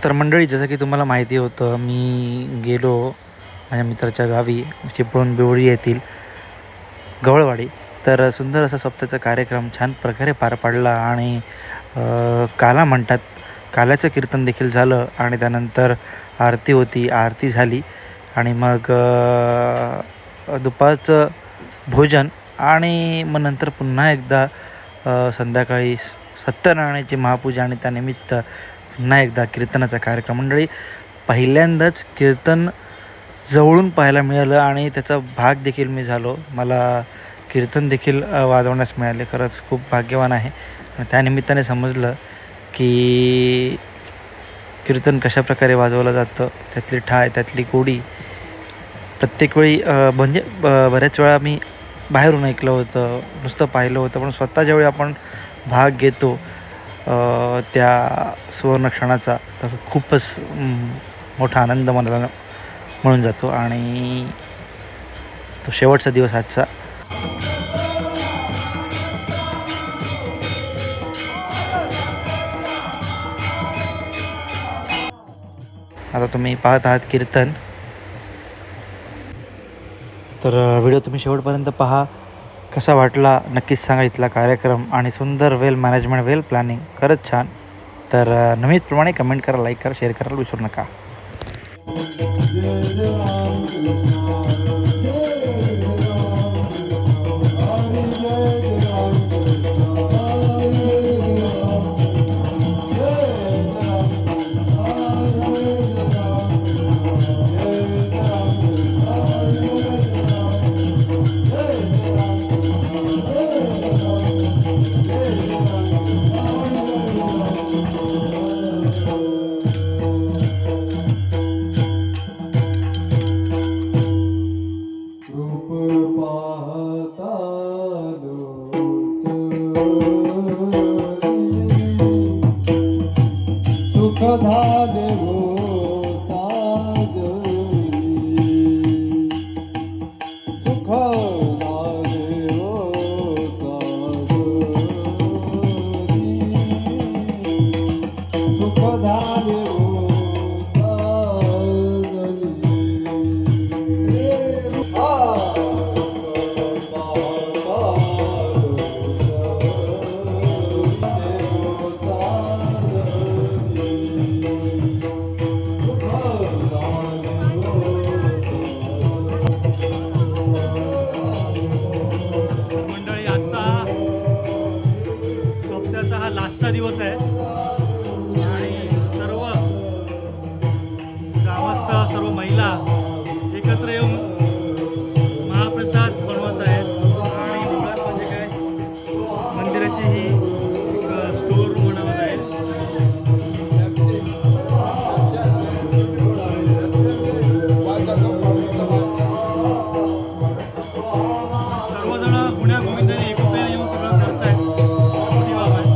तर मंडळी, जसं की तुम्हाला माहिती होतं, मी गेलो माझ्या मित्राच्या गावी चिपळूण बिवळी येथील गवळवाडी. तर सुंदर असा सप्त्याचा कार्यक्रम छान प्रकारे पार पाडला आणि काला म्हणतात, काल्याचं कीर्तन देखील झालं आणि त्यानंतर आरती होती, आरती झाली आणि मग दुपारचं भोजन आणि मग नंतर पुन्हा एकदा संध्याकाळी सत्यनारायणाची महापूजा आणि त्यानिमित्त पुन्हा एकदा कीर्तनाचा कार्यक्रम. मंडळी, पहिल्यांदाच कीर्तन जवळून पाहायला मिळालं आणि त्याचा भाग देखील मी झालो. मला कीर्तन देखील वाजवण्यास मिळाले. खरंच खूप भाग्यवान आहे. आणि त्यानिमित्ताने समजलं की कीर्तन कशाप्रकारे वाजवलं जातं, त्यातली ठाय, त्यातली गोडी प्रत्येक वेळी म्हणजे बऱ्याच वेळा मी बाहेरून ऐकलं होतं, नुसतं पाहिलं होतं, पण स्वतः ज्यावेळी आपण भाग घेतो त्या सुवर्णक्षणाचा, तर खूपच मोठा आनंद मनाला मिळून जातो. आणि तो शेवटचा दिवस आजचा. आता तुम्ही पाहत आहात कीर्तन. तर व्हिडिओ तुम्ही शेवटपर्यंत पहा. कसा वाटला नक्कीच सांगा इथला कार्यक्रम. आणि सुंदर, वेल मॅनेजमेंट, वेल प्लॅनिंग, खरंच छान. तर नेहमीप्रमाणे कमेंट करा, लाईक करा, शेअर करायला विसरू नका. हा लास्टचा दिवस आहे आणि सर्व ग्रामस्थ, सर्व महिला एकत्र येऊन महाप्रसाद बनवत आहेत. आणि मुळात म्हणजे काय, मंदिराची ही स्टोर रूम बनवत आहे. सर्वजण गुण्या गोविंदाने एकत्र येऊन सगळं करत आहेत. मोठी बाब आहे.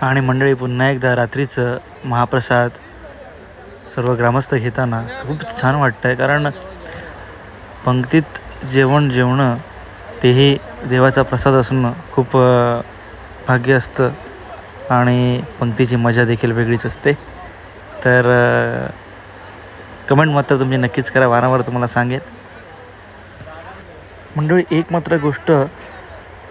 आणि मंडळी पुन्हा एकदा रात्रीचं महाप्रसाद सर्व ग्रामस्थ घेताना खूप छान वाटतं आहे, कारण पंक्तीत जेवणं तेही देवाचा प्रसाद असणं खूप भाग्य असतं आणि पंक्तीची मजा देखील वेगळीच असते. तर कमेंट मात्र तुम्ही नक्कीच करा, वारंवार तुम्हाला सांगेन. मंडळी एक मात्र गोष्ट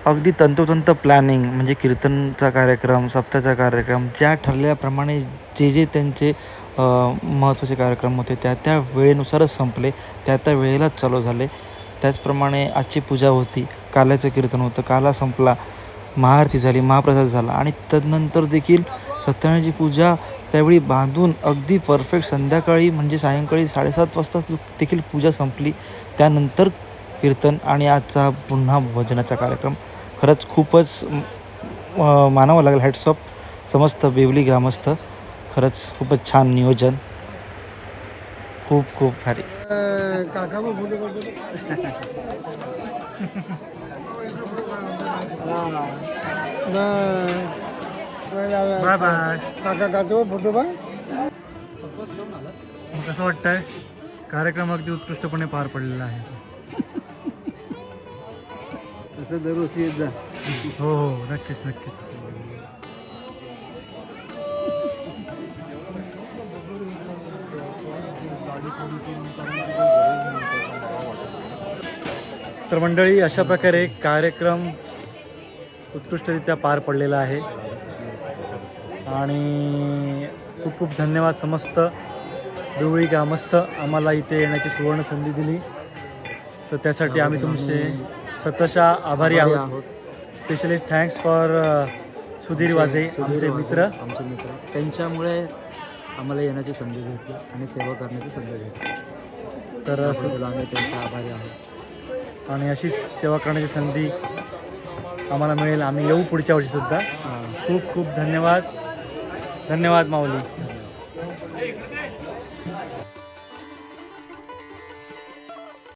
अगदी तंतोतंत प्लॅनिंग, म्हणजे कीर्तनचा कार्यक्रम, सप्ताहाचा कार्यक्रम ज्या ठरल्याप्रमाणे जे त्यांचे महत्त्वाचे कार्यक्रम होते त्या वेळेनुसारच संपले, त्या वेळेलाच चालू झाले. त्याचप्रमाणे आजची पूजा होती, काल्याचं कीर्तन होतं, काला संपला, महाआरती झाली, महाप्रसाद झाला आणि तदनंतर देखील सत्यनारायणाची पूजा त्यावेळी बांधून अगदी परफेक्ट संध्याकाळी म्हणजे सायंकाळी 7:30 वाजता देखील पूजा संपली. त्यानंतर कीर्तन आणि आजचा पुन्हा भजनाचा कार्यक्रम. खरंच खूपच मानावं लागेल हॅट्स ऑफ समस्त बेवली ग्रामस्थ. खरंच खूपच छान नियोजन, खूप खूप भारी. Bye bye. कसं वाटतंय? कार्यक्रम अगदी उत्कृष्टपणे पार पडलेला आहे. असं दरवर्षी येत जा. हो हो, नक्कीच नक्कीच. तर मंडळी अशा प्रकारे कार्यक्रम उत्कृष्टरित्या पार पडलेला आहे आणि खूप खूप धन्यवाद समस्त देवळी ग्रामस्थ आम्हाला इथे येण्याची सुवर्ण संधी दिली. तर त्यासाठी आम्ही तुमचे सतशः आभारी आहोत. स्पेशली थँक्स फॉर सुधीर वाजे, आमचे मित्र. त्यांच्यामुळे आम्हाला येण्याची संधी भेटली आणि सेवा करण्याची संधी भेटली. तर आम्ही त्यांचे आभारी आहोत आणि अशीच सेवा करण्याची संधी आम्हाला मिळेल. आम्ही येऊ पुढच्या वर्षीसुद्धा. खूप खूप धन्यवाद. धन्यवाद माऊली.